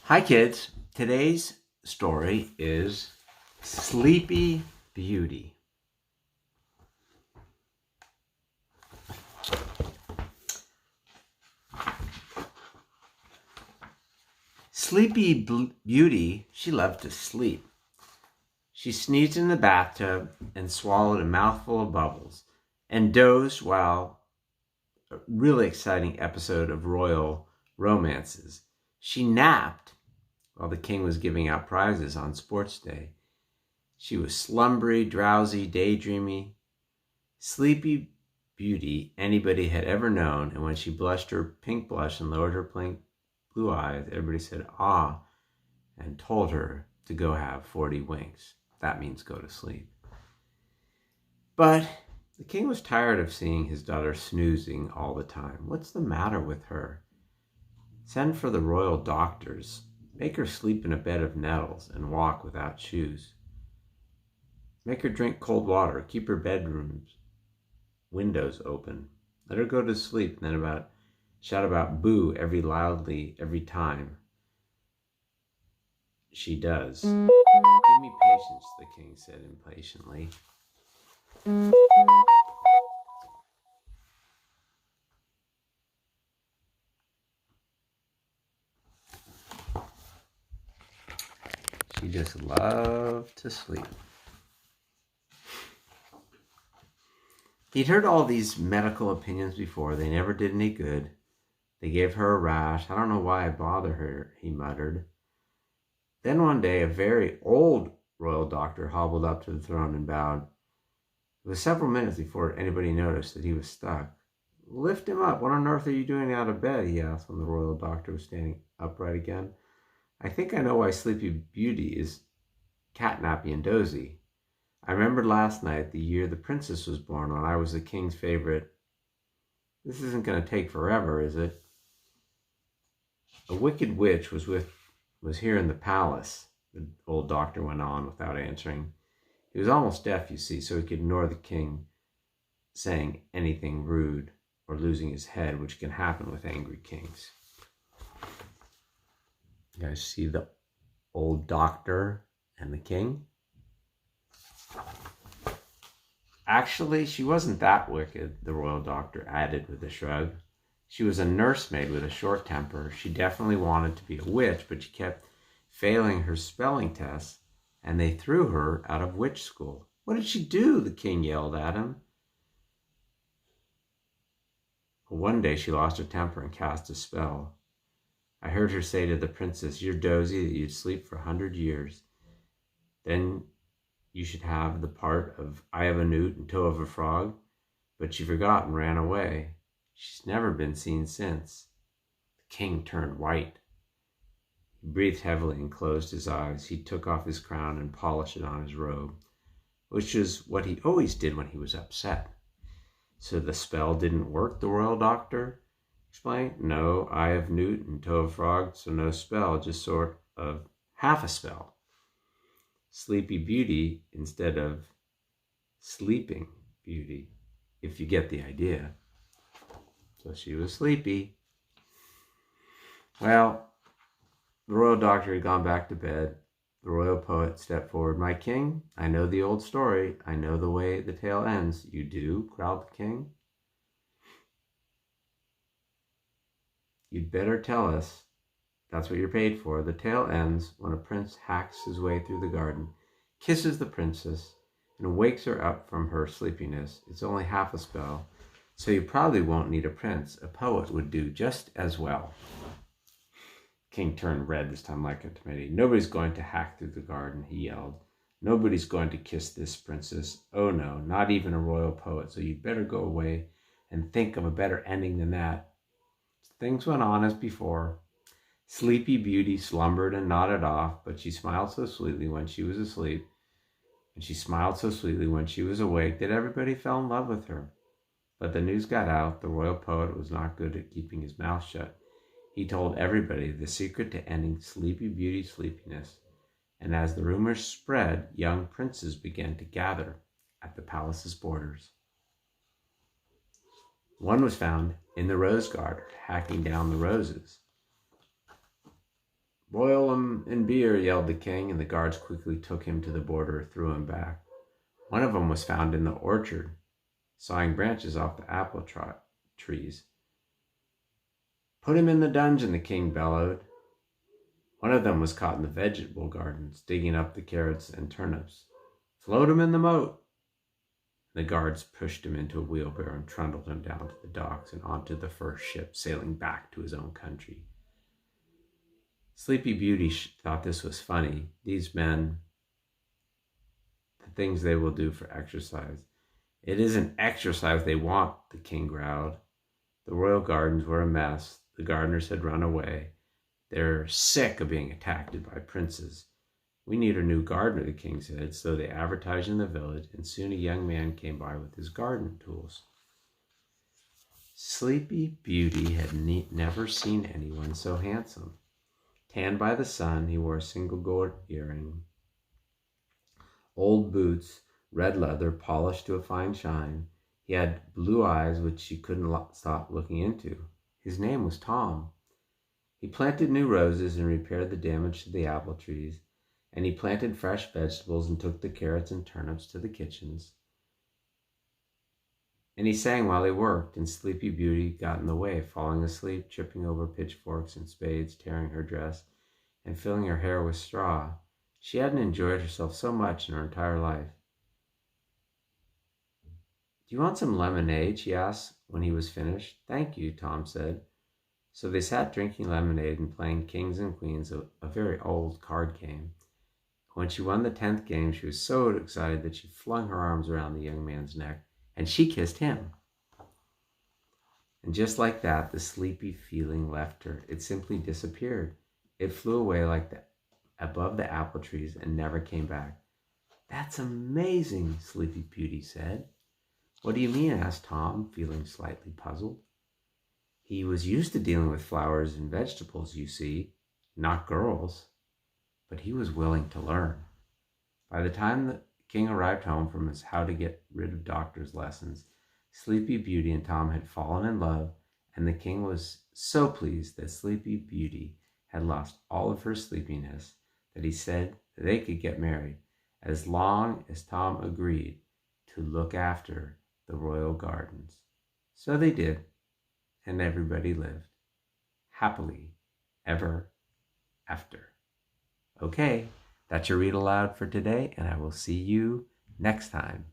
Hi kids, today's story is Sleepy Beauty. Beauty, she loved to sleep. She sneezed in the bathtub and swallowed a mouthful of bubbles and dozed while a really exciting episode of royal romances. She napped while the king was giving out prizes on sports day. She was slumbery, drowsy, daydreamy, Sleepy Beauty anybody had ever known, and when she blushed her pink blush and lowered her pink blue eyes, everybody said, "Ah," and told her to go have 40 winks. That means go to sleep. But the king was tired of seeing his daughter snoozing all the time. What's the matter with her? Send for the royal doctors. Make her sleep in a bed of nettles and walk without shoes. Make her drink cold water. Keep her bedroom's windows open. Let her go to sleep and then shout about boo every time she does. Give me patience, the king said impatiently. She just loved to sleep. He'd heard all these medical opinions before. They never did any good. They gave her a rash. I don't know why I bother her, he muttered. Then one day, a very old royal doctor hobbled up to the throne and bowed. It was several minutes before anybody noticed that he was stuck. Lift him up. What on earth are you doing out of bed? He asked when the royal doctor was standing upright again. I think I know why Sleepy Beauty is catnappy and dozy. I remembered last night, the year the princess was born, when I was the king's favorite. This isn't going to take forever, is it? A wicked witch was here in the palace, the old doctor went on without answering. He was almost deaf, you see, so he could ignore the king saying anything rude or losing his head, which can happen with angry kings. You guys see the old doctor and the king? Actually, she wasn't that wicked, the royal doctor added with a shrug. She was a nursemaid with a short temper. She definitely wanted to be a witch, but she kept failing her spelling tests, and they threw her out of witch school. What did she do? The king yelled at him. One day she lost her temper and cast a spell. I heard her say to the princess, "You're dozy that you'd sleep for 100 years. Then you should have the part of eye of a newt and toe of a frog." But she forgot and ran away. She's never been seen since. The king turned white. He breathed heavily and closed his eyes. He took off his crown and polished it on his robe, which is what he always did when he was upset. So the spell didn't work, the royal doctor explained. No, eye of newt and toe of frog, so no spell, just sort of half a spell. Sleepy Beauty instead of Sleeping Beauty, if you get the idea. So she was sleepy. Well, the royal doctor had gone back to bed. The royal poet stepped forward. "My king, I know the old story. I know the way the tale ends." "You do?" growled the king. "You'd better tell us. That's what you're paid for. The tale ends when a prince hacks his way through the garden, kisses the princess, and wakes her up from her sleepiness. It's only half a spell, so you probably won't need a prince. A poet would do just as well." King turned red this time like a tomato. "Nobody's going to hack through the garden," he yelled. "Nobody's going to kiss this princess. Oh no, not even a royal poet. So you'd better go away and think of a better ending than that." Things went on as before. Sleepy Beauty slumbered and nodded off, but she smiled so sweetly when she was asleep, and she smiled so sweetly when she was awake, that everybody fell in love with her. But the news got out. The royal poet was not good at keeping his mouth shut. He told everybody the secret to ending Sleepy Beauty's sleepiness, and as the rumors spread, young princes began to gather at the palace's borders. One was found in the rose garden, hacking down the roses. Boil him in beer, yelled the king, and the guards quickly took him to the border, threw him back. One of them was found in the orchard, sawing branches off the apple trees. Put him in the dungeon, the king bellowed. One of them was caught in the vegetable gardens, digging up the carrots and turnips. Float him in the moat. The guards pushed him into a wheelbarrow and trundled him down to the docks and onto the first ship sailing back to his own country. Sleepy Beauty thought this was funny. These men, the things they will do for exercise. It isn't exercise they want, the king growled. The royal gardens were a mess. The gardeners had run away. They're sick of being attacked by princes. We need a new gardener, the king said, so they advertised in the village, and soon a young man came by with his garden tools. Sleepy Beauty had never seen anyone so handsome. Tanned by the sun, he wore a single gold earring, old boots, red leather polished to a fine shine. He had blue eyes which she couldn't stop looking into. His name was Tom. He planted new roses and repaired the damage to the apple trees, and he planted fresh vegetables and took the carrots and turnips to the kitchens. And he sang while he worked, and Sleepy Beauty got in the way, falling asleep, tripping over pitchforks and spades, tearing her dress, and filling her hair with straw. She hadn't enjoyed herself so much in her entire life. Do you want some lemonade? She asked when he was finished. Thank you, Tom said. So they sat drinking lemonade and playing Kings and Queens, a very old card game. When she won the 10th game, she was so excited that she flung her arms around the young man's neck, and she kissed him. And just like that, the sleepy feeling left her. It simply disappeared. It flew away above the apple trees and never came back. That's amazing, Sleepy Beauty said. What do you mean? Asked Tom, feeling slightly puzzled. He was used to dealing with flowers and vegetables, you see, not girls. But he was willing to learn. By the time the king arrived home from his how to get rid of doctor's lessons, Sleepy Beauty and Tom had fallen in love, and the king was so pleased that Sleepy Beauty had lost all of her sleepiness that he said that they could get married as long as Tom agreed to look after the royal gardens. So they did, and everybody lived happily ever after. Okay, that's your read aloud for today, and I will see you next time.